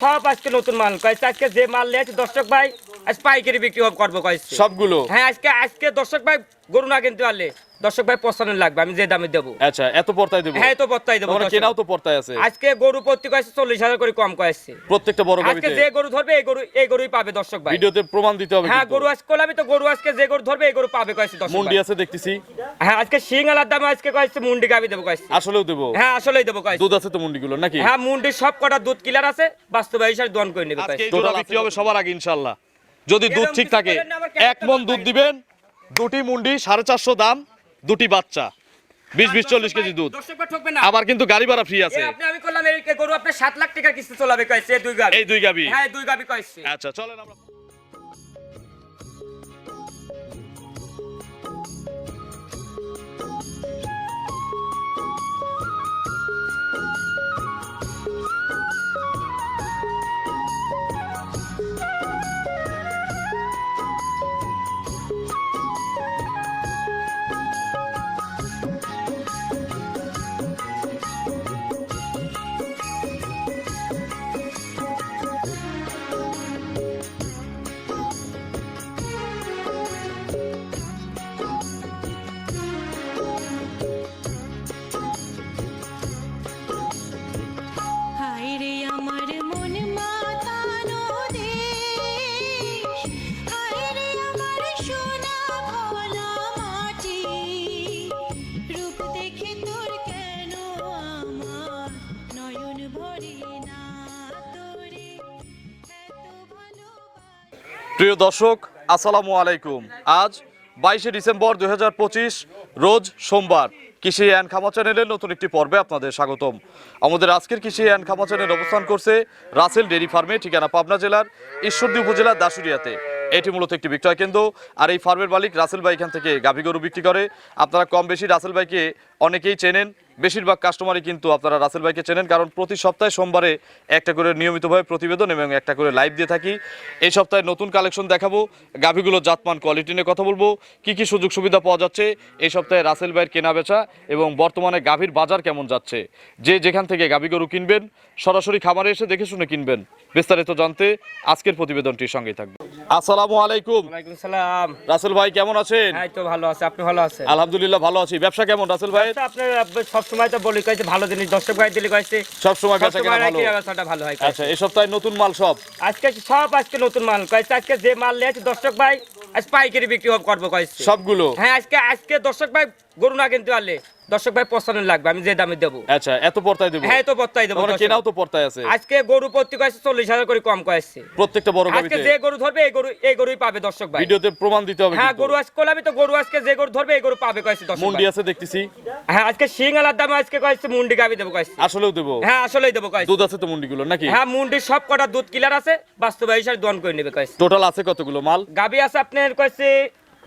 সব আজকে নতুন মাল কয়েছে। আজকে যে মাল নিয়েছে দর্শক ভাই আজ পাইকারি বিক্রি করবো কয়েছে সবগুলো। হ্যাঁ আজকে দর্শক ভাই গরু না কিনতে পারলে দর্শক ভাই পছন্দ লাগবে, আমি যে দামে দেবো। আচ্ছা, এত পর্তায় দেবো? হ্যাঁ তো পর্তাই দেবো। কেনাও তো পর্তায় আছে। আজকে গরু প্রতি কয়েছে 40,000 করে কম কয়েছে প্রত্যেকটা বড় গাবিতে। আজকে যে গরু ধরবে এই গরুই পাবে দর্শক ভাই। ভিডিওতে প্রমাণ দিতে হবে। হ্যাঁ গরু আজকে কোলাবি তো গরু আজকে যে গরু ধরবে এই গরু পাবে কয়েছে দর্শক ভাই। মুন্ডি আছে দেখতেছি। হ্যাঁ আজকে সিংহালার দামে আজকে কয়েছে মুন্ডি গাবি দেবো কয়েছে। আসলেও দেবো? হ্যাঁ আসলেই দেবো কয়েছে। দুধ আছে তো মুন্ডিগুলো নাকি? হ্যাঁ মুন্ডির সব কটা দুধ কিলার আছে, বাস্তবে হিসাবে দোয়ান করে নেবে কয়েছে। টোটাল বিক্রি হবে সবার আগে ইনশাআল্লাহ, যদি দুধ ঠিক থাকে। 1 মণ দুধ দিবেন, দুটি মুন্ডি 450 দাম, দুটি বাচ্চা 20-40 কেজি দুধ। আবার কিন্তু গাড়ি ভাড়া ফ্রি আছে। আমি করলাম এই গরু আপনার 7 লাখ টাকা কিস্তি চলাবে কয়েছে এই দুই গাবি। এই দুই গাবি? হ্যাঁ দুই গাবি কয়েছে। আচ্ছা চলেন আমরা। প্রিয় দর্শক আসসালামু আলাইকুম। আজ 22শে ডিসেম্বর 2025 রোজ সোমবার। কৃষি অ্যান্ড খামা চ্যানেলের নতুন একটি পর্বে আপনাদের স্বাগতম। আমাদের আজকের কৃষি অ্যান্ড খামা চ্যানেল অবস্থান করছে রাসেল ডেইরি ফার্মে, ঠিকানা পাবনা জেলার ঈশ্বরদী উপজেলার দাসুরিয়াতে। এটি মূলত একটি বিক্রয় কেন্দ্র, আর এই ফার্মের মালিক রাসেল ভাই এখান থেকে গাভী গরু বিক্রি করে। আপনারা কম বেশি রাসেল ভাইকে অনেকেই চেনেন, বেশিরভাগ কাস্টমারই কিন্তু আপনারা রাসেল ভাইকে চেনেন, কারণ প্রতি সপ্তাহে সোমবারে একটা করে নিয়মিতভাবে প্রতিবেদন এবং একটা করে লাইভ দিয়ে থাকি। এই সপ্তাহে নতুন কালেকশন দেখাবো, গাভীগুলোর জাতমান কোয়ালিটি নিয়ে কথা বলবো, কি কি সুযোগ সুবিধা পাওয়া যাচ্ছে এই সপ্তাহে রাসেল ভাইয়ের কেনা বেচা, এবং বর্তমানে গাভীর বাজার কেমন যাচ্ছে। যে যেখান থেকে গাভী গরু কিনবেন সরাসরি খামারে এসে দেখে শুনে কিনবেন। বিস্তারিত জানতে আজকের প্রতিবেদনটির সঙ্গেই থাকবে। আসসালামু আলাইকুম। ওয়ালাইকুম সালাম। রাসেল ভাই কেমন আছেন? হ্যাঁ তো ভালো আছে, আপনি ভালো আছেন? আলহামদুলিল্লাহ ভালো আছি। ব্যবসা কেমন রাসেল ভাই? আপনি সব সময় তো বলি কইছে ভালো জিনিস দর্শক ভাই দিলে কইছে সব সময় বেচা কেনা ভালো। ব্যবসাটা ভালো হয়। আচ্ছা এই সপ্তাহে নতুন মাল সব? আজকে নতুন মাল কইছে। আজকে যে মাল নিয়েছে দর্শক ভাই আজ পাইকারি বিক্রি করবো কয়েছে সবগুলো। হ্যাঁ আজকে দর্শক ভাই গরু না কিনতে পারলে দর্শক ভাই পছন্দ লাগবে, আমি যে দামে দেবো। আচ্ছা এত পর্তায় দেবো? হ্যাঁ তো পর্তাই দেবো। কেনাও তো পর্তায় আছে। আজকে গরু প্রতি কয়েছে 40,000 করে কম কয়েছে প্রত্যেকটা বড় গাবিতে। আজকে যে গরু ধরবে এই গরুই পাবে দর্শক ভাই। ভিডিওতে প্রমাণ দিতে হবে। হ্যাঁ গরু আজকে কোলাবি তো গরু আজকে যে গরু ধরবে এই গরু পাবে কয়েছে দর্শক ভাই। মুন্ডি আছে দেখতেছি। হ্যাঁ আজকে সিংহালার দামে আজকে কয়েছে মুন্ডি গাবি দেবো কয়েছে। আসলেও দেবো? হ্যাঁ আসলেই দেবো কয়েছে। দুধ আছে তো মুন্ডিগুলো নাকি? হ্যাঁ মুন্ডির সব কটা দুধ কিলার আছে, বাস্তবে হিসাবে দোয়ান করে নেবে কয়েছে। টোটাল আছে কতগুলো মাল? গাবি আছে আপনার কয়েছে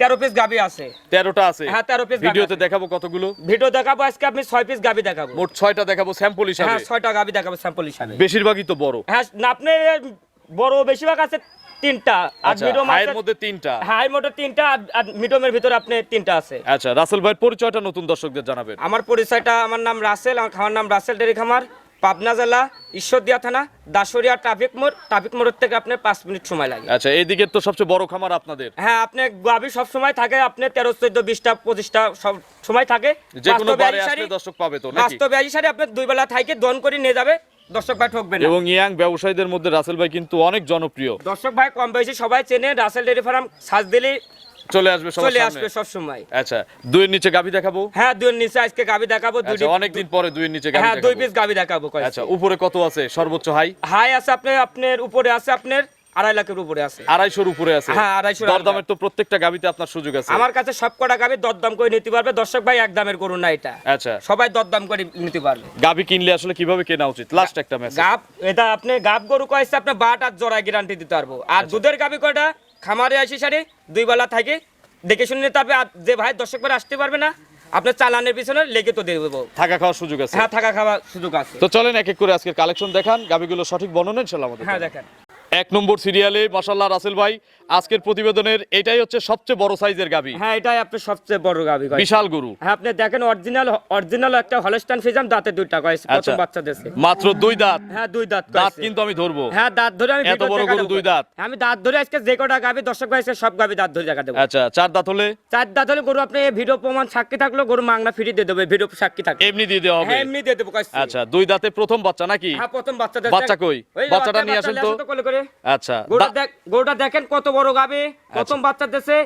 13 পিস গাবি আছে। 13টা আছে? হ্যাঁ 13 পিস। ভিডিওতে দেখাবো কতগুলো? ভিডিও দেখাবো আজকে আপনি 6 পিস গাবি দেখাবো। মোট 6টা দেখাবো স্যাম্পল হিসাবে? হ্যাঁ 6টা গাবি দেখাবো স্যাম্পল হিসাবে। বেশিরভাগই তো বড়। হ্যাঁ না আপনি বড় বেশিরভাগ আছে 3টা, আর মিডিয়াম আছে হাইয়ের মধ্যে 3টা। হাই মোটর 3টা আর মিডিয়ামের ভিতরে আপনি 3টা আছে। আচ্ছা রাসেল ভাইয়ের পরিচয়টা নতুন দর্শকদের জানাবেন। আমার পরিচয়টা, আমার নাম রাসেল, আমার খামার নাম রাসেল ডেইরি খামার, পাবনা জেলা ঈশ্বরদী থানা দাসুরিয়া ট্রাফিক মোড় থেকে আপনার 5 মিনিট সময় লাগে। আচ্ছা এই দিকের তো সবচেয়ে বড় খামার আপনাদের। হ্যাঁ আপনি গাবি সব সময় থাকে, আপনি 13, 14, 20টা 25টা সব সময় থাকে। যে কোনো বারে আসলে দর্শক পাবে তো নাকি? বাস্তবে এই সারি আপনি দুই বেলা থাইকে দন করে নিয়ে যাবে, দর্শক ভাই ঠকবে না। এবং ইয়াং ব্যবসায়ীদের মধ্যে রাসেল ভাই কিন্তু অনেক জনপ্রিয়। দর্শক ভাই কম বেশি সবাই চেনে, রাসেল ডেইরি ফার্ম সার্চ দিলে চলে আসবে সব সময়। আচ্ছা দুইয়ের নিচে গাবি দেখাবো? হ্যাঁ দুইয়ের নিচে আজকে গাবি দেখাবো। অনেকদিন পরে দুইয়ের নিচে গাবি হ্যাঁ দেখাবো। 2 পিস গাবি দেখাবো। আচ্ছা উপরে কত আছে সর্বোচ্চ হাই? হাই আছে আপনার উপরে আছে আপনার 2.5 লাখের উপরে আছে। 250-র উপরে আছে? হ্যাঁ 250। দরদামের তো প্রত্যেকটা গাবিতে আপনার সুযোগ আছে? আমার কাছে সব কটা গাবি দরদাম করে নিতে পারবে দর্শক ভাই, একদমের গরু না এটা। আচ্ছা সবাই দরদাম করে নিতে পারবে। গাবি কিনলে আসলে কিভাবে কেনা উচিত? লাস্ট একটা মেসেজ। গাব এটা আপনি গাব গরু কইছে আপনি বাট আর জোড়া গ্যারান্টি দিতে পারবো। আর দুধের গাবি কয়টা খামারে আসি সারি দুই বেলা থাকে দেখে শুনে নিতে হবে। আর যে ভাই দর্শক ভাই আসতে পারবে না আপনার চালানের পিছনে লেগে তো দেবো, থাকা খাওয়ার সুযোগ আছে? হ্যাঁ থাকা খাওয়ার সুযোগ আছে। তো চলেন এক এক করে আজকের কালেকশন দেখান, গাবিগুলো সঠিক বর্ণনা ইনশাআল্লাহ আমাদের। হ্যাঁ দেখেন এক নম্বর সিরিয়ালে মাশাআল্লাহ রাসেল ভাই আজকের প্রতিবেদনের এটাই হচ্ছে সবচেয়ে বড় সাইজের গাবি। হ্যাঁ এটাই আপনার সবচেয়ে বড় গাবি কয়। বিশাল গরু। হ্যাঁ আপনি দেখেন অরিজিনাল একটা হলস্টাইন ফ্রিজিয়ান দাঁতে দুইটা কয় প্রথম বাচ্চা দিয়েছে। মাত্র 2 দাঁত। হ্যাঁ 2 দাঁত কয়। দাঁত কিন্তু আমি ধরবো। হ্যাঁ দাঁত ধরে আমি এত বড় গরু 2 দাঁত। আমি দাঁত ধরে আজকে যে কটা গাবি দর্শক ভাই আজকে সব গাবি দাঁত ধরে দেখা দেব। আচ্ছা 4 দাঁত হলে? 4 দাঁত হলে গরু আপনি ভিডিও প্রমাণ সাক্ষী থাকলো গরু মাংনা ফ্রি দিয়ে দেবে, ভিডিও সাক্ষী থাকলে এমনি দিয়ে দেওয়া হবে? হ্যাঁ এমনি দিয়ে দেব কয়। আচ্ছা 2 দাঁতে প্রথম বাচ্চা নাকি? হ্যাঁ প্রথম বাচ্চা দিয়েছে। বাচ্চা কই? বাচ্চাটা নিয়ে আসেন তো। আচ্ছা গরুটা দেখেন কত বড় গাবি, প্রথম বাচ্চা দিয়েছে।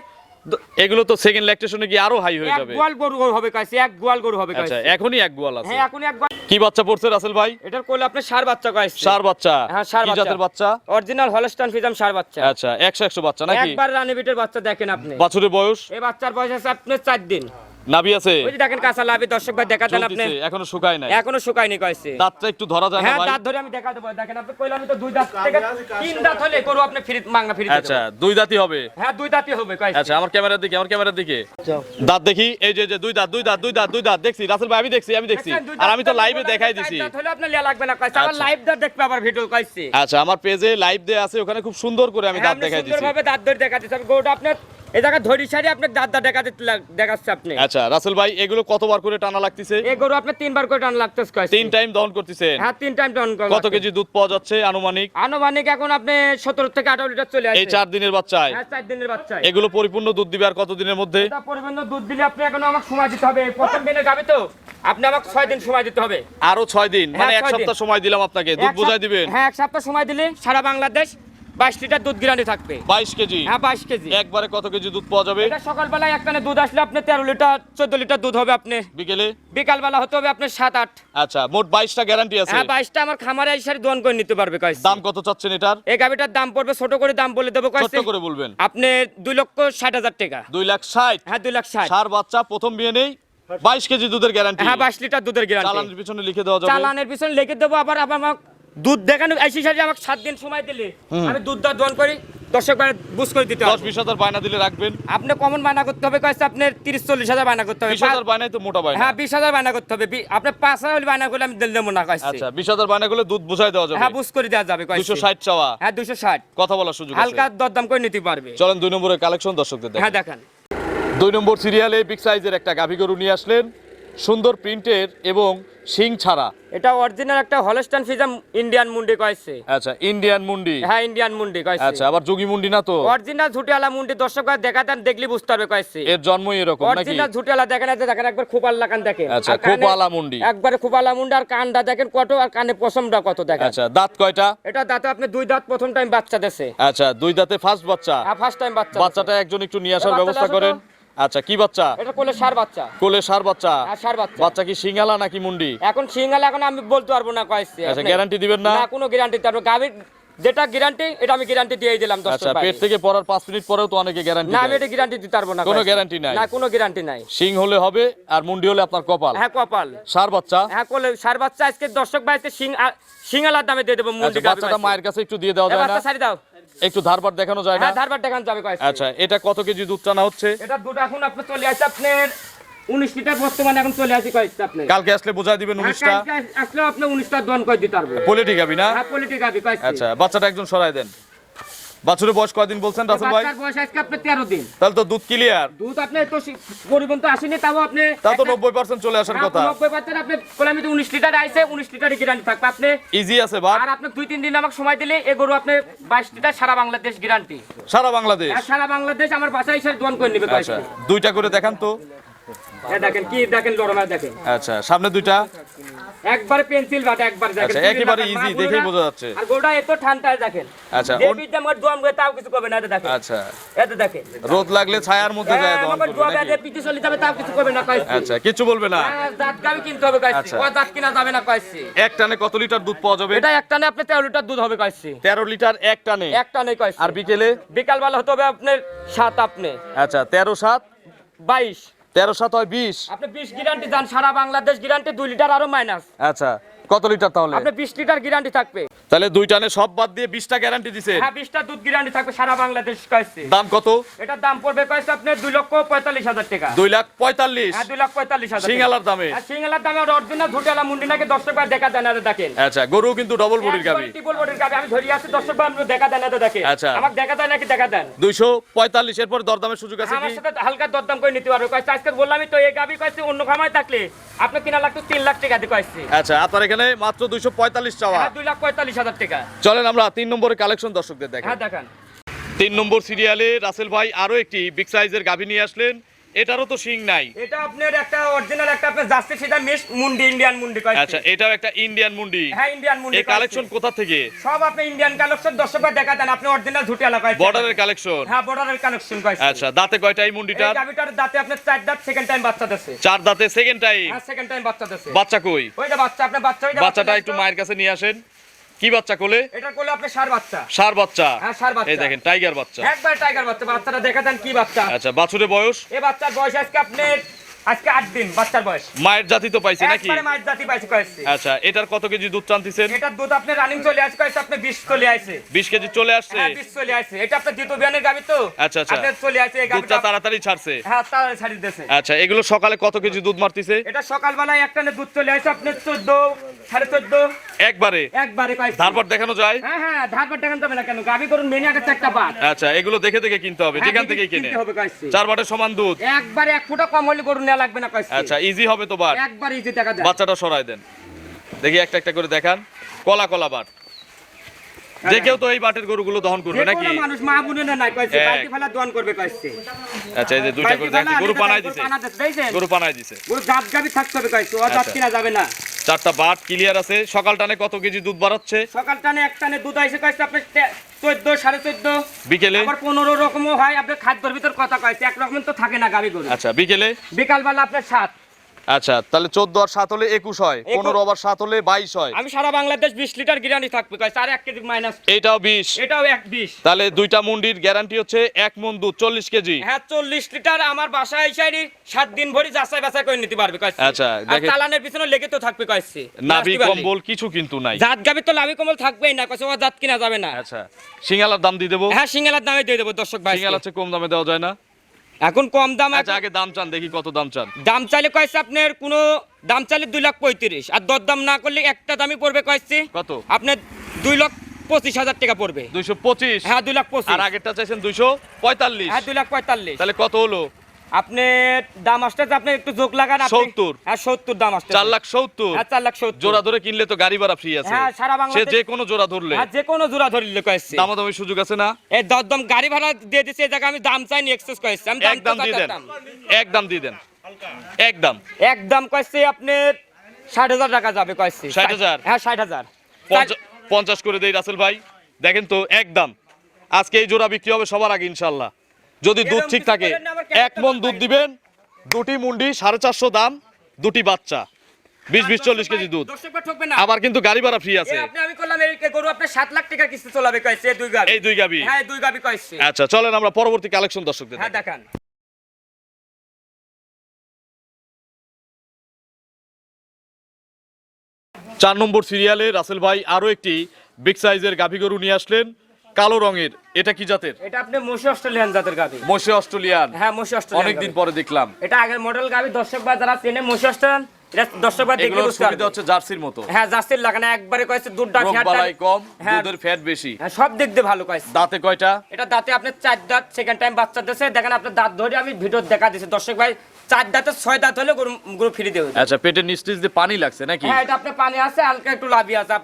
এগুলো তো সেকেন্ড ল্যাকটেশনে কি আরো হাই হয়ে যাবে? এক গোয়াল গরু হবে কইছে, এক গোয়াল গরু হবে কইছে। আচ্ছা এখনই এক গোয়াল আছে? হ্যাঁ এখনই এক গোয়াল। কি বাচ্চা পড়ছে রাসেল ভাই? এটার কোলে আপনি ষাঁড় বাচ্চা কইছে। ষাঁড় বাচ্চা? হ্যাঁ ষাঁড় কি বাচ্চা। জাতের বাচ্চা? অরিজিনাল হলস্টাইন ফ্রিজিয়ান ষাঁড় বাচ্চা। আচ্ছা 100 বাচ্চা নাকি? একবার রানী বিটের বাচ্চা দেখেন আপনি। বাছুরের বয়স? এই বাচ্চার বয়স আছে আপনার 4 দিন। নাভি আছে? ওই যে দেখেন কাঁচা লাভি দর্শক ভাই দেখা দেন আপনি। চলতেছে, এখনো শুকায় নাই? এখনো শুকায়নি কইছে। দাঁতটা একটু ধরা যায় না হ্যাঁ ভাই? দাঁত ধরে আমি দেখা দেব। দেখেন আপনি কইলাম তো 2 দাঁত থেকে 3 দাঁত হলে গরু আপনি ফ্রি মাংনা ফ্রি দেব। আচ্ছা 2 দাঁতই হবে? হ্যাঁ 2 দাঁতই হবে কইছে। আচ্ছা আমার ক্যামেরার দিকে দাঁত দেখি। এই যে 2 দাঁত দেখছি রাসেল ভাই, আমি দেখছি আর আমি তো লাইভে দেখাই দিছি। দাঁত হলে আপনি লিয়া লাগবে না কইছে। আবার আচ্ছা। লাইভ দাঁত দেখবে আবার ভিডিও কইছে। আচ্ছা আমার পেজে লাইভ দেয়া আছে, ওখানে খুব সুন্দর করে আমি দাঁত দেখাই দিছি। সুন্দরভাবে দাঁত ধরে দেখা দিছি। আমি গরুটা আপনার এই জায়গা ধরি সারি আপনি দাঁত দেখাচ্ছে আপনি। আচ্ছা রাসেল ভাই এগুলো কতবার করে টানা লাগতেছে? এই গরু আপনি 3 বার করে টান লাগতেছে কইছে। 3 টাইম দহন করতেছেন? হ্যাঁ 3 টাইম টান করে। কত কেজি দুধ পাওয়া যাচ্ছে আনুমানিক? আনুমানিক এখন আপনি 17 থেকে 18 লিটার চলে আসে। এই 4 দিনের বাচ্চায়? হ্যাঁ 4 দিনের বাচ্চা। এগুলো পরিপূর্ণ দুধ দিবে আর কত দিনের মধ্যে? এটা পরিপূর্ণ দুধ দিলে আপনি এখন আমাকে সময় দিতে হবে। প্রথম দিনে যাবে তো আপনি আমাকে 6 দিন সময় দিতে হবে। আরো 6 দিন? মানে হ্যাঁ, 1 6 দিন। সপ্তাহ সময় দিলাম আপনাকে, দুধ বুঝাই দিবেন? হ্যাঁ 1 সপ্তাহ সময় দিলে সারা বাংলাদেশ 22 লিটার দুধ গ্যারান্টি থাকবে। 22 কেজি? হ্যাঁ 22 কেজি। একবারে কত কেজি দুধ পাওয়া যাবে? এটা সকালবেলা একটানে দুধ আসলে আপনি 13 লিটার 14 লিটার দুধ হবে আপনি। বিকেলে? বিকালবেলা হতে হবে আপনি 7-8। আচ্ছা মোট 22টা গ্যারান্টি আছে? হ্যাঁ 22টা আমার খামারে এসে দোয়ান করে নিতে পারবে কইছে। দাম কত চাচ্ছেন এটার? এই গাবিটার দাম পড়বে ছোট করে দাম বলে দেবো কইছে। ছোট করে বলবেন? আপনি 2,60,000 টাকা। 2,60,000? হ্যাঁ 2,60,000। সার বাচ্চা প্রথম বিয়ে নেই, 22 কেজি দুধের গ্যারান্টি? হ্যাঁ 22 লিটার দুধের গ্যারান্টি। চালানের পিছনে লিখে দেওয়া যাবে? চালানের পিছনে লিখে দেবো। আবার আমাকে দুধ দেখানো এসে সাথে আমাকে 7 দিন সময় দিলে আমি দুধটা দোয়ান করি দর্শক ভাই বুঝ করে দিতে হবে। 10-20 হাজার বায়না দিলে রাখবেন? আপনি কমন বায়না করতে হবে কইছে আপনার 30-40 হাজার বায়না করতে হবে। 20 হাজার বায়নাই তো মোটা বায়না। হ্যাঁ 20 হাজার বায়না করতে হবে। আপনি 5 হাজার বায়না করলে আমি দিল দেবো না কইছে। আচ্ছা 20 হাজার বায়না করলে দুধ বুঝাই দেওয়া যাবে? হ্যাঁ বুঝ করে দেওয়া যাবে কইছে। 260 চাওয়া? হ্যাঁ 260। কথা বলার সুযোগ আছে? হালকা দরদাম করে নিতে পারবে। চলেন 2 নম্বরের কালেকশন দর্শকদের হ্যাঁ দেখান। দেখেন 2 নম্বর সিরিয়ালে বিগ সাইজের একটা গাভী গরু নিয়ে আসলেন, সুন্দর প্রিন্টের এবং শিং ছাড়া। এটা অরিজিনাল একটা হলস্টাইন ফ্রিজিয়ান ইন্ডিয়ান মুন্ডি কইছে। আচ্ছা ইন্ডিয়ান মুন্ডি? হ্যাঁ ইন্ডিয়ান মুন্ডি কইছে। আচ্ছা আবার যোগী মুন্ডি না তো? অরিজিনাল ঝুটিয়ালা মুন্ডি দর্শক ভাই দেখা দেন দেখলি বুঝতে পারবে কইছে। এর জন্মই এরকম নাকি? অরিজিনাল ঝুটিয়ালা দেখেন আছে দেখেন একবার খোপাল লাগান দেখেন। আচ্ছা আর কানে- খোপালা মুন্ডি? একবারে খোপালা মুন্ডি আর কানটা দেখেন কত আর কানে পশমটা কত দেখেন। আচ্ছা দাঁত কয়টা? এটা দাঁতে আপনি 2 দাঁত প্রথম টাইম বাচ্চা দেছে। আচ্ছা 2 দাঁতে ফার্স্ট বাচ্চা? হ্যাঁ ফার্স্ট টাইম বাচ্চা। বাচ্চাটা একজন একটু নিয়ে আসার বাচ্চাটা ব্যবস্থা আসো তো। করেন। আচ্ছা কি বাচ্চা? এটা কোলে ষাঁড় বাচ্চা। কোলে সার বাচ্চা? হ্যাঁ ষাঁড় বাচ্চা। বাচ্চা কি সিঙ্গালা নাকি মুন্ডি? এখন সিঙ্গাল এখন আমি বলতে পারবো না কইছে। আচ্ছা গ্যারান্টি দিবেন না? না কোনো গ্যারান্টি তারপর গাবির যেটা গ্যারান্টি এটা আমি গ্যারান্টি দিয়ে দিলাম দর্শক আচ্ছা ভাই। পেট থেকে পড়ার 5 মিনিট পরেও তো অনেকে গ্যারান্টি না দেয়। আমি এটা গ্যারান্টি দিতে পারবো না। কোনো কইছে। গ্যারান্টি নাই? না কোনো গ্যারান্টি নাই। সিং হলে হবে আর মুন্ডি হলে আপনার কপাল। হ্যাঁ কপাল। সার বাচ্চা? হ্যাঁ কোলে ষাঁড় বাচ্চা আজকে দর্শক ভাই আজকে সিঙ্গালার দামে দিয়ে দেবো মুন্ডি আচ্ছা গাবি। বাচ্চাটা মায়ের কাছে একটু দিয়ে দেওয়া যায় না? বাচ্চা ছাড়ি দাও। একটু ধারবার দেখানো যায় না? হ্যাঁ ধারবার দেখান যাবে কইছে। আচ্ছা এটা কত কেজি দুধ টানা হচ্ছে? এটা দুটো এখন আপনি চলে আসছে আপনার 19 লিটার বর্তমানে এখন চলে আসি কইছে আপনি। কালকে আসলে বোঝাই দিবেন 19টা? আসলে আপনি 19টা দোয়ান করে দিতে পারবে। পোলেটি গাবি না? হ্যাঁ পলিটিক গাবি কইছে। আচ্ছা বাচ্চাটা একজন সরাই দেন। বাছুরের বয়স কয়দিন বলছেন রাসেল ভাই? বাচ্চার বয়স আজকে আপনি 13 দিন। তাহলে তো দুধ ক্লিয়ার? দুধ আপনি তো পরিবহন তো আসেনি তাও আপনি তা তো 90% চলে আসার কথা। 90% আপনি কোলামিতে 19 লিটার আইছে 19 লিটারই গ্যারান্টি থাকবে আপনি। ইজি আছে বাট? আর আপনি 2-3 দিন আমাকে সময় দিলে এই গরু আপনি 22 লিটার সারা বাংলাদেশ গ্যারান্টি। সারা বাংলাদেশ? আর সারা বাংলাদেশ আমার বাসায় এসে দোয়ান করে নেবে আচ্ছা কইছে। 2টা করে দেখান তো। এই দেখেন কি দেখেন লড়মা দেখেন। আচ্ছা সামনে 2টা? একবারে পেন্সিল বাটা একবার দেখেন। আচ্ছা একেবারে ইজি দেখেই বোঝা যাচ্ছে। আর গোটা এত ঠান্ডায় দেখেন। আচ্ছা দেবিতে আমার দোয়ান করে তাও কিছু করবে না এটা দেখেন। আচ্ছা এটা দেখেন। রোদ লাগলে ছায়ার মধ্যে যায় দহন আমার করবে দোয়া নাকি? বেদে পিছে চলে যাবে তাও কিছু করবে না কইছে। আচ্ছা কিছু বলবে না? দাঁত গাবি কিনতে হবে কইছে। আচ্ছা। ও দাঁত কিনা যাবে না কইছে। এক টানে কত লিটার দুধ পাওয়া যাবে? এটা একটানে আপনি 13 লিটার দুধ হবে কইছে। 13 লিটার এক টানে? একটানে কইছে। আর বিকেলে? বিকাল বেলা হতে হবে আপনার 7 আপনি। আচ্ছা 13/7? 22 13/7 হয় 20? আপনি 20 গ্যারান্টি দেন সারা বাংলাদেশ গ্যারান্টি 2 লিটার আরো মাইনাস। আচ্ছা কত লিটার তাহলে? আপনার 20 লিটার গ্যারান্টি থাকবে। তাহলে 2 টানে সব বাদ দিয়ে 20টা গ্যারান্টি দিছে। হ্যাঁ 20টা দুধ গ্যারান্টি থাকবে সারা বাংলাদেশ কইছে। দাম কত? এটার দাম পড়বে কইছে আপনি 2,45,000 টাকা। 2,45,000? হ্যাঁ 2,45,000 সিঙ্গালার দামে? হ্যাঁ সিঙ্গালার দামে অরিজিনাল ঝুটালা মুন্ডি নাকি দর্শক ভাই দেখা দেন না দেখেন। আচ্ছা, গরু কিন্তু ডবল বডির গাবি। ট্রিপল বডির গাবি আমি ধরি আছে দর্শক ভাই আপনি দেখা দেন না দেখেন। আচ্ছা। আমাকে দেখা দেন নাকি দেখা দেন? 245 এর পর দরদামের সুযোগ আছে আমার কি? সাথে হালকা দরদাম করে নিতে পারবে কইছে। আজকে বললামই তো এই গাবি কইছে অন্য খামায় থাকলে আপনি কিনা লাগতো 3 লাখ টাকা দিয়ে কইছে। আচ্ছা, আপনার এখানে মাত্র 245 চাওয়া। হ্যাঁ 2,45,000 টাকা। চলেন আমরা 3 নম্বরের কালেকশন দর্শকদের দেখাই। হ্যাঁ দেখান। 3 নম্বর সিরিয়ালে রাসেল ভাই আরো একটি বিগ সাইজের গাভী নিয়ে আসলেন। এটারও তো শিং নাই। এটা আপনার একটা অরিজিনাল একটা আপনার জার্সি সেটা মিক্স মুন্ডি ইন্ডিয়ান মুন্ডি কইছে। আচ্ছা, এটাও একটা ইন্ডিয়ান মুন্ডি। হ্যাঁ ইন্ডিয়ান মুন্ডি। এই কালেকশন কোথা থেকে? সব আপনি ইন্ডিয়ান কালেকশন দর্শক ভাই দেখা দেন আপনি অরিজিনাল ঝুটিয়ালা কইছে। বর্ডারের কালেকশন? হ্যাঁ বর্ডারের কালেকশন কইছে। আচ্ছা, দাঁতে কয়টা এই এই মুন্ডিটার? গাবিটার দাঁতে আপনার 4 দাঁত সেকেন্ড টাইম বাচ্চা দেছে। 4 দাঁতে সেকেন্ড টাইম? হ্যাঁ সেকেন্ড টাইম বাচ্চা দেছে। বাচ্চা কই? ওইটা বাচ্চা আপনার বাচ্চা ওইটা বাচ্চাটা একটু মায়ের কাছে নিয়ে আসেন। কি বাচ্চা কোলে? এটা কোলে আপনি ষাঁড় বাচ্চা। ষাঁড় বাচ্চা? হ্যাঁ ষাঁড় বাচ্চা। এই দেখেন টাইগার বাচ্চা। একবার টাইগার বাচ্চা। বাচ্চাটা দেখা দেন কি বাচ্চা। আচ্ছা, বাছুরের বয়স? এই বাচ্চার বয়স আজকে আপনার আজকে 8 দিন বাচ্চার বয়স। মায়ের জাতি তো পাইছে নাকি? একবারে মায়ের জাতি পাইছে কইছে। আচ্ছা, এটার কত কেজি দুধ টানতেছেন? এটার দুধ আপনি রানিং চলে আসে কইছে আপনি 20 চলে আসে। 20 কেজি চলে আসছে? হ্যাঁ 20 চলে আসে। এটা আপনার দ্বিতীয় বিয়ানের গাবি তো। আচ্ছা আচ্ছা, আপনার চলে আসে এই দুধটা গাবিটা। তাড়াতাড়ি ছাড়ছে? হ্যাঁ তাড়াতাড়ি ছাড়ি দিয়েছে। আচ্ছা, এগুলো সকালে কত কেজি দুধ মারতিছে? এটা সকালবেলায় একটানে দুধ চলে আসে আপনার 14 14.5 একবারে? একবারে কইছে। তারপর দেখানো যায়? হ্যাঁ হ্যাঁ ধারবার দেখান যাবে না কেন? গাবি করুন মেনে আগে চারটা পাট। আচ্ছা, এগুলো দেখে দেখে কিনতে হবে, যেখান থেকে কিনে। কিনতে হবে কইছে। 4 বাটের সমান দুধ? একবারে 1 ফুটা কম হলে গরু নেওয়া লাগবে না কইছে। আচ্ছা, ইজি হবে তো বাট? একবার ইজি দেখা যায়। বাচ্চাটা সরাই দেন দেখি, একটা একটা করে দেখান। কলা কলা বাট। যে কেউ তো এই বাটের গরুগুলো দহন করবে যে নাকি? কোনো মানুষ মা বুনে না কইছে এক। বাইতে ফেলা দোয়ান করবে কইছে। আচ্ছা, এই যে দুইটা করে দেখছি, গরু পানায় দিছে। দিছে গরু পানায় দিছে। গরু জাত গাবি থাকতে হবে কইছে। ও জাত আচ্ছা। কিনা যাবে না। 4টা বাট ক্লিয়ার আছে। সকাল টানে কত কেজি দুধ বাড়াচ্ছে? সকাল টানে এক টানে দুধ আইছে কইছে আপনি 14 14.5। বিকেলে? আবার 15 রকমও হয়। আপনি খাদ্যের ভিতর কথা কইছে এক রকম তো থাকে না গাবি গরু। আচ্ছা, বিকেলে? বিকাল বেলা আপনার 7। আচ্ছা, তাহলে 14 আর 7 হলে 21 হয়, 15 আবার 7 হলে 22 হয়। আমি সারা বাংলাদেশ 20 লিটার গ্যারান্টি থাকবে কইছে। আর 1 কেজি মাইনাস। এইটাও 20? এটাও 20। তাহলে দুইটা মুন্ডির গ্যারান্টি হচ্ছে 1 মণ দুধ 40 কেজি। হ্যাঁ 40 লিটার আমার বাসায় আইসারি 7 দিন ভরি যাচাই বাছাই করে নিতে পারবে কইছে। আচ্ছা, আর দেখেন চালানের পিছনে লেগে তো থাকবে কইছে। নাভি কম্বল কিছু কিন্তু নাই। জাত গাবি তো লাভি কম্বল থাকবেই না কইছে। ও জাত কিনা যাবে না। আচ্ছা, সিঙ্গালার দাম দিয়ে দেবো? হ্যাঁ সিঙ্গেলার দামে দিয়ে দেবো দর্শক ভাই। সিঙ্গালার চেয়ে কম দামে দেওয়া যায় না? এখন কম দাম। আচ্ছা, আগে দাম চান দেখি, কত দাম চান? দাম চাইলে কইছে আপনার কোনো দাম চাইলে 2,35,000 আর দরদাম না করলে একটা দামই পড়বে কইছে কত? আপনার 2,25,000 টাকা পড়বে। 225? হ্যাঁ 2,25,000। আর আগেরটা চাইছেন 245? হ্যাঁ 2,45,000। তাহলে কত হলো? আপনার দাম আসতে আপনি একটু যোগ লাগান। 70? হ্যাঁ 70 দাম আসতে। 4,70,000? হ্যাঁ 4,70,000। জোড়া ধরে কিনলে তো গাড়ি ভাড়া ফ্রি আছে। হ্যাঁ সারা সে বাংলাদেশ। যে কোনো জোড়া ধরলে? হ্যাঁ যে কোনো জোড়া ধরলে কইছে। দামাদামির সুযোগ আছে না? এই দরদাম গাড়ি ভাড়া দিয়ে দিছে। এই জায়গা আমি দাম চাইনি এক্সেস কইছে। আমি এক দাম দিয়ে দেন, এক দাম দিয়ে দেন, একদম। একদম কইছে আপনার 60,000 টাকা যাবে কইছে। 60,000? হ্যাঁ 60,000। 50 করে দেই রাসেল ভাই। দেখেন তো, একদম। আজকে এই জোড়া বিক্রি হবে সবার আগে ইনশাল্লাহ, যদি দুধ ঠিক থাকে। 1 মণ দুধ দিবেন, দুটি মুন্ডি 450 দাম, দুটি বাচ্চা, 20 40 কেজি দুধ। দর্শকরা ঠকবে না। আবার কিন্তু গাড়ি ভাড়া ফ্রি আছে। আমি করলাম এই গরু আপনার 7 লাখ টাকা কিস্তি চলাবে কইছে। এই দুই গাবি। এই দুই গাবি? হ্যাঁ দুই গাবি কইছে। আচ্ছা, চলেন আমরা পরবর্তী কালেকশন দর্শকদের হ্যাঁ দেখাই। দেখান। 4 নম্বর সিরিয়ালে রাসেল ভাই আরো একটি বিগ সাইজের গাভী গরু নিয়ে আসলেন, কালো রঙের। এটা কি জাতের? এটা আপনি মশি অস্ট্রেলিয়ান জাতের গাবি। মশি অস্ট্রেলিয়ান? হ্যাঁ মশি অস্ট্রেলিয়ান। অনেকদিন পরে দেখলাম। এটা আগের মডেল গাবি। দর্শক ভাই যারা চেনে মশি অস্ট্রেলিয়ান, এটা দর্শক ভাই দেখলে এগুলোর বুঝতে পারবে। সুবিধা হচ্ছে জার্সির মতো? হ্যাঁ জার্সির লাগানো একবারে কইছে। দুধটা রোগ ফ্যাট বালাই কম, হ্যাঁ। দুধের ফ্যাট বেশি। হ্যাঁ সব দিক দিয়ে ভালো কইছে। দাঁতে কয়টা? এটা দাঁতে আপনার 4 দাঁত সেকেন্ড টাইম বাচ্চা দিয়েছে। দেখেন আপনার দাঁত ধরে আমি ভিডিও দেখা দিয়েছি দর্শক ভাই। 4 দাঁতে 6 দাঁত হলে গরু ফ্রি দেবে। আচ্ছা, পেটের নিচ দিয়ে পানি লাগছে নাকি? হ্যাঁ এটা আপনার পানি আছে, হালকা একটু লাভি আছে।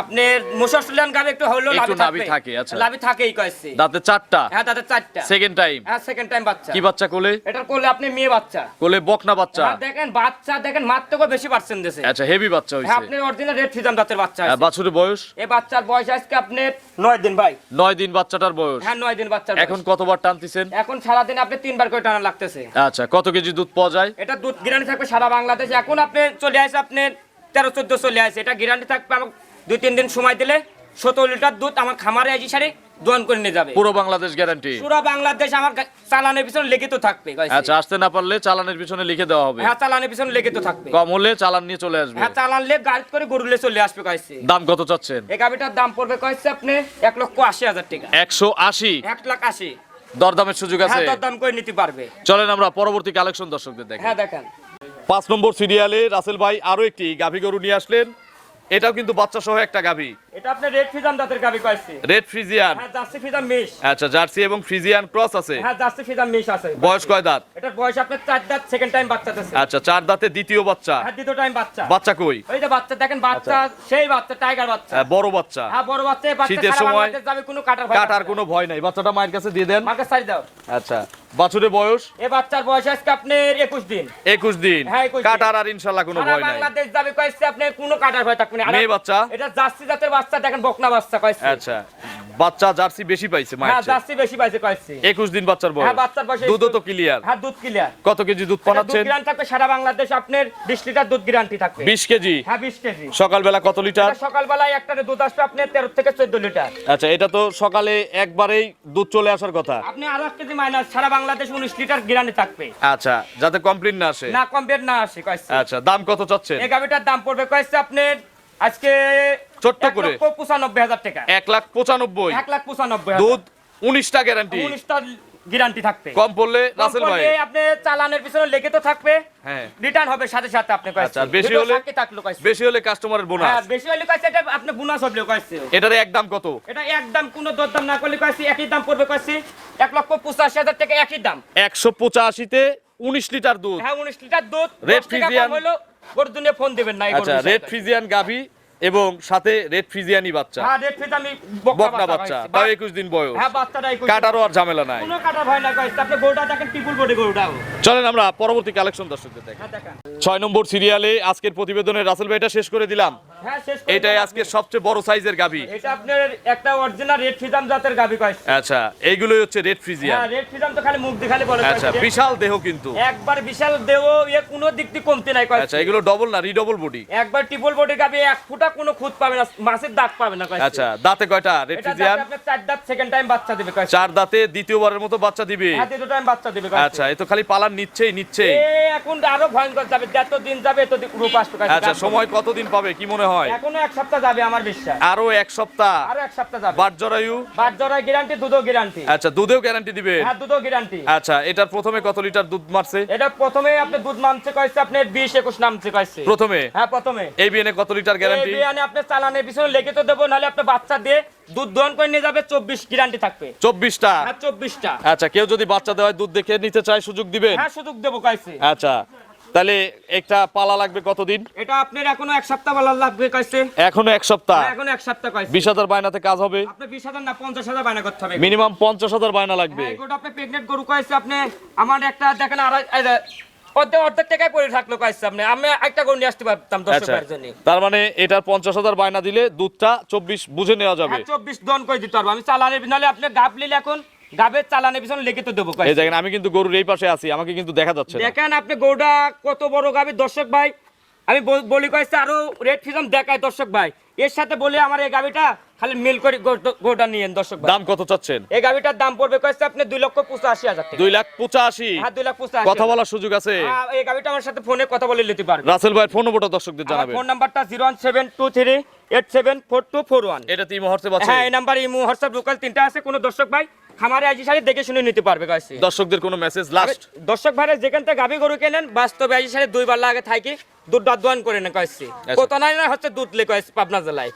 আপনার মশি অস্ট্রেলিয়ান গাবি একটু হলো একটু লাভি নাভি থাকে। আচ্ছা, লাভি থাকেই কইছে। দাঁতে 4টা? হ্যাঁ দাঁতে 4টা। Second time? হ্যাঁ সেকেন্ড টাইম বাচ্চা। কি বাচ্চা কোলে? এটার কোলে আপনি মেয়ে বাচ্চা। কোলে বকনা বাচ্চা? হ্যাঁ দেখেন বাচ্চা দেখেন মাত্রকও বেশি পার্সেন্ট দিয়েছে। আচ্ছা, হেভি বাচ্চা হ্যাঁ হইছে। আপনি অরিজিনাল রেড ফিজাম জাতের বাচ্চা আছে। বাছুরের বয়স? এই বাচ্চার বয়স আজকে আপনার 9 দিন ভাই। 9 দিন বাচ্চাটার বয়স? হ্যাঁ 9 দিন বাচ্চার বয়স। এখন কতবার টানতেছেন? এখন সারা দিন আপনি 3 বার করে টানা লাগতেছে। আচ্ছা, কত কেজি দুধ পাওয়া যায়? এটা দুধ গ্যারান্টি থাকবে সারা বাংলাদেশ। এখন আপনি চলে আসে আপনার 13 14 চলে আসে। এটা গ্যারান্টি থাকবে আমাকে 2-3 দিন সময় দিলে 17 লিটার দুধ আমার খামারে আসি সারি দোয়ান করে নিয়ে যাবে। পুরো বাংলাদেশ গ্যারান্টি। পুরো বাংলাদেশ আমার চালানের পিছনে লিখিত থাকবে কইছে। আচ্ছা, আসতে না পারলে চালানের পিছনে লিখে দেওয়া হবে। হ্যাঁ, চালানের পিছনে লিখিত থাকবে। কম হলে চালান নিয়ে চলে আসবে। হ্যাঁ, চালান লে গাড়ি করে গরুলে চলে আসবে কইছে। দাম কত চাচ্ছেন? এই গাবিটার দাম পড়বে কইছে আপনি 1,80,000 টাকা। 180। 1,80,000। দরদামের সুযোগ আছে? হ্যাঁ, দরদাম করে নিতে পারবে। চলেন আমরা পরবর্তী কালেকশন দর্শকদের দেখি। হ্যাঁ, দেখেন। 5 নম্বর সিরিয়ালে রাসেল ভাই আরো একটি গাভী গরু নিয়ে আসলেন। এটাও কিন্তু বাচ্চা সহ একটা গাভী। এটা আপনি রেড ফিজান দাঁতের গাবি কইছে। Red Friesian. হ্যাঁ, জার্সি ফিজান মিশ। আচ্ছা, জার্সি এবং ফ্রিজিয়ান ক্রস আছে। হ্যাঁ, জার্সি ফিজান মিশ আছে। বয়স কয় দাঁত? এটার বয়স আপনার 4 দাঁত, সেকেন্ড টাইম বাচ্চা দিছে। আচ্ছা, 4 দাঁতে দ্বিতীয় বাচ্চা। হ্যাঁ, দ্বিতীয় টাইম বাচ্চা। বাচ্চা কই? ওই যে বাচ্চা দেখেন, বাচ্চা সেই বাচ্চা টাইগার বাচ্চা। বড় বাচ্চা। হ্যাঁ, বড় বাচ্চা। এই বাচ্চা শীতের সারা সময় বাংলাদেশ যাবে, কোনো কাটার ভয় কাটার থাকবে কোনো ভয় নাই। বাচ্চাটা মায়ের কাছে দিয়ে দেন। না। মাকে সাইড দাও। আচ্ছা, বাছুরের বয়স? এই বাচ্চার বয়স আজকে আপনার 21 দিন। 21 দিন। হ্যাঁ, 21 দিন। কাটার আর ইনশাআল্লাহ কোনো সারা ভয় নাই। বাংলাদেশ যাবে কইছে, আপনার কোনো কাটার ভয় থাকবে না। আর মেয়ে বাচ্চা? এটা জার্সি জাতের বাচ্চা, দেখেন বকনা বাচ্চা কইছে। আচ্ছা, বাচ্চা জার্সি বেশি পাইছে মায়ের হ্যাঁ, চেয়ে। জার্সি বেশি পাইছে কইছে। 21 দিন বাচ্চার বয়স। হ্যাঁ, বাচ্চার বয়স। দুধও তো ক্লিয়ার। হ্যাঁ, দুধ ক্লিয়ার। কত কেজি দুধ দুধ পানাচ্ছেন? গ্যারান্টি থাকবে সারা বাংলাদেশ, আপনার 20 লিটার দুধ গ্যারান্টি থাকবে। 20 কেজি। হ্যাঁ, 20 কেজি। সকালবেলা কত লিটার? এটা সকালবেলায় একটারে দুধ আসবে আপনার 13 থেকে 14 লিটার। আচ্ছা, এটা তো সকালে একবারেই দুধ চলে আসার কথা। আপনি আরো 1 কেজি মাইনাস, সারা বাংলাদেশ 19 লিটার গ্যারান্টি থাকবে। আচ্ছা, যাতে কমপ্লেইন না আসে। না, কমপ্লিট না আসে কইছে। আচ্ছা, দাম কত চাচ্ছেন? এই গাবিটার দাম পড়বে কইছে আপনার আজকে ছোট্ট করে 1,95,000 টাকা। 1,95,000। 1,95,000। দুধ 19টা গ্যারান্টি। 19টা গ্যারান্টি থাকবে। কম পড়লে রাসেল ভাই আপনি চালানের পিছনে লিখিত থাকবে। হ্যাঁ, রিটার্ন হবে সাথে সাথে আপনি কইছে। আচ্ছা, বেশি হলে? থাকলো কইছে। বেশি হলে কাস্টমারের হ্যাঁ, বোনাস। বেশি হলে কইছে এটা আপনি বোনাস হবে কইছে। এটার একদম কত? এটা একদম কোনো দরদাম না করলে কইছে একই দাম পড়বে কইছে। 1,85,000 টাকা একই দাম। 185 তে 19 লিটার দুধ। হ্যাঁ, 19 লিটার দুধ। রেড 10 টাকা ফ্রিজিয়ান। কম হলো গরুর দুনিয়া ফোন দিবেন না এই আচ্ছা, গরুর রেড সাথে। ফ্রিজিয়ান গাভী এবং সাথে রেড ফ্রিজিয়ানি বাচ্চা। হ্যাঁ, রেড ফ্রিজ আমি বকনা বাচ্চা, তাও 21 দিন বয়স। হ্যাঁ, বাচ্চাটা 21। কাটারও আর ঝামেলা নাই। কোনো কাটার ভয় না কইছে। আপনি গরুটা দেখেন, টিপুল বডি গরুটাও। চলেন আমরা পরবর্তী কালেকশন দর্শকদের দেখি। হ্যাঁ, দেখেন। 6 নম্বর সিরিয়ালে আজকের প্রতিবেদনে রাসেল ভাই এটা শেষ করে দিলাম। হ্যাঁ, শেষ করে এটাই দিলাম আজকে আপনি। সবচেয়ে বড় সাইজের গাভী। এটা আপনার একটা অরিজিনাল রেড ফ্রিজাম জাতের গাবি কইছে। আচ্ছা, এইগুলোই হচ্ছে রেড ফ্রিজিয়ান। হ্যাঁ, রেড ফ্রিজাম তো খালি মুখ দেখালে বলে আচ্ছা, কইছে। বিশাল দেহ কিন্তু। একবার বিশাল দেহ, এ কোনো দিক থেকে কমতে নাই কইছে। আচ্ছা, এগুলো ডবল না রিডবল বডি? একবার টিপল বডি গাবি, এক ফুটা কোনো খুঁত পাবে না, মাছের দাগ পাবে না কইছে। আচ্ছা, দাঁতে কয়টা রেড এটা ফ্রিজিয়ান? আপনি 4 দাঁত, সেকেন্ড টাইম বাচ্চা দিবে কইছে। 4 দাঁতে দ্বিতীয়বারের মতো বাচ্চা দিবে। হ্যাঁ, দ্বিতীয় টাইম বাচ্চা দিবে কইছে। আচ্ছা, এ তো খালি পালান নিচ্ছে। এ এখন আরো ভয়ঙ্কর যাবে, যত দিন যাবে তত রূপ আসবে কইছে। আচ্ছা, সময় কতদিন পাবে কি মনে হয়? এখনো 1 সপ্তাহ যাবে আমার বিশ্বাস। আরো 1 সপ্তাহ। আরো 1 সপ্তাহ যাবে। বাট জরায়ু? বাট জরায় গ্যারান্টি, দুধও গ্যারান্টি। আচ্ছা, দুধেও গ্যারান্টি দিবে? হ্যাঁ, দুধও গ্যারান্টি। আচ্ছা, এটার প্রথমে কত লিটার দুধ মারছে? এটা প্রথমে আপনি দুধ নামছে কইছে আপনার 20-21 নামছে কইছে। প্রথমে? হ্যাঁ, প্রথমে। এই বিয়ানে কত লিটার গ্যারান্টি? এই বিয়ানে আপনি চালানের পিছনে লিখিত দেবো, নাহলে আপনি বাচ্চা দিয়ে দুধ দহন করে নিয়ে যাবে, 24 গ্যারান্টি থাকবে। 24টা? হ্যাঁ, 24টা। আচ্ছা, কেউ যদি বাচ্চা দেওয়ার দুধ দেখে নিতে চায় সুযোগ দিবেন? হ্যাঁ, সুযোগ দেবো কইছে। আচ্ছা, তাহলে একটা পালা লাগবে কতদিন? এটা আপনার এখনো 1 সপ্তাহ বলা লাগবে কইছে। এখনো 1 সপ্তাহ? হ্যাঁ, এখনো 1 সপ্তাহ কইছে। 20,000 বায়নাতে কাজ হবে? আপনি 20,000 না 50,000 বায়না করতে হবে। মিনিমাম 50,000 বায়না লাগবে। হ্যাঁ, এগুলো আপনি প্রেগনেন্ট গরু কইছে। আপনি আমার একটা দেখেন অর্ধেক টাকায় পড়ে থাকলো কইছে। আমি একটা গরু নিয়ে আসতে পারতাম 10 আচ্ছা, টাকার জন্য। তার মানে এটার 50,000 বায়না দিলে দুধটা 24 বুঝে নেওয়া যাবে। হ্যাঁ, 24 দহন করে দিতে পারবো আমি চালানের, নাহলে আপনি গাব নিলে এখন গাবের চালানের পিছনে লিখিত দেবো এই কইছে। দেখেন, আমি কিন্তু গরুর এই পাশে আছি, আমাকে কিন্তু দেখা যাচ্ছে না। দেখেন আপনি গরুটা কত বড় গাবি দর্শক ভাই। আমি বলি কইছে আরো রেড ফিজাম দেখায় দর্শক ভাই। এর সাথে বলি আমার এই গাবিটা খালি মিল করে গরুটা নিয়েন দর্শক ভাই। দাম কত চাচ্ছেন? এই গাবিটার দাম পড়বে কইছে আপনি 2,85,000 টাকা। 2,85,000? হ্যাঁ, 2,85,000। কথা বলার সুযোগ আছে? হ্যাঁ, এই গাবিটা আমার সাথে ফোনে কথা বলে নিতে পারবে। রাসেল ভাইয়ের ফোন নম্বরটা দর্শকদের আমার জানাবেন। ফোন নাম্বারটা 01723874241। এটা তো ইমো হোয়াটসঅ্যাপ আছে? হ্যাঁ, এই নাম্বার ইমো হোয়াটসঅ্যাপ লোকাল 3টা আছে। কোন দর্শক ভাই খামারে আইজি সারি দেখে শুনে নিতে পারবে কইছে। দর্শকদের কোনো মেসেজ লাস্ট? দর্শক ভাইরা যেখান থেকে গাবি গরু কেনেন, বাস্তবে আইজি সারি 2 বার লাগে থাকি দুধ দোয়ান করে না কইছে। কত নাই না হচ্ছে দুধ লে কইছে পাবনা জেলায়।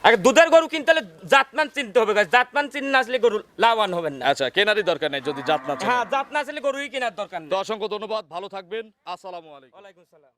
আর দুধের গরু কিনতে হলে জাতমান চিনতে হবে কইছে। জাতমান চিন না আসলে গরু লাভবান হবেন না। আচ্ছা, কেনারই দরকার নাই যদি জাত না চান। হ্যাঁ, জাত না আসলে গরুই কেনার দরকার নেই। তো অসংখ্য ধন্যবাদ, ভালো থাকবেন, আসসালামু আলাইকুম। ওয়ালাইকুম সালাম।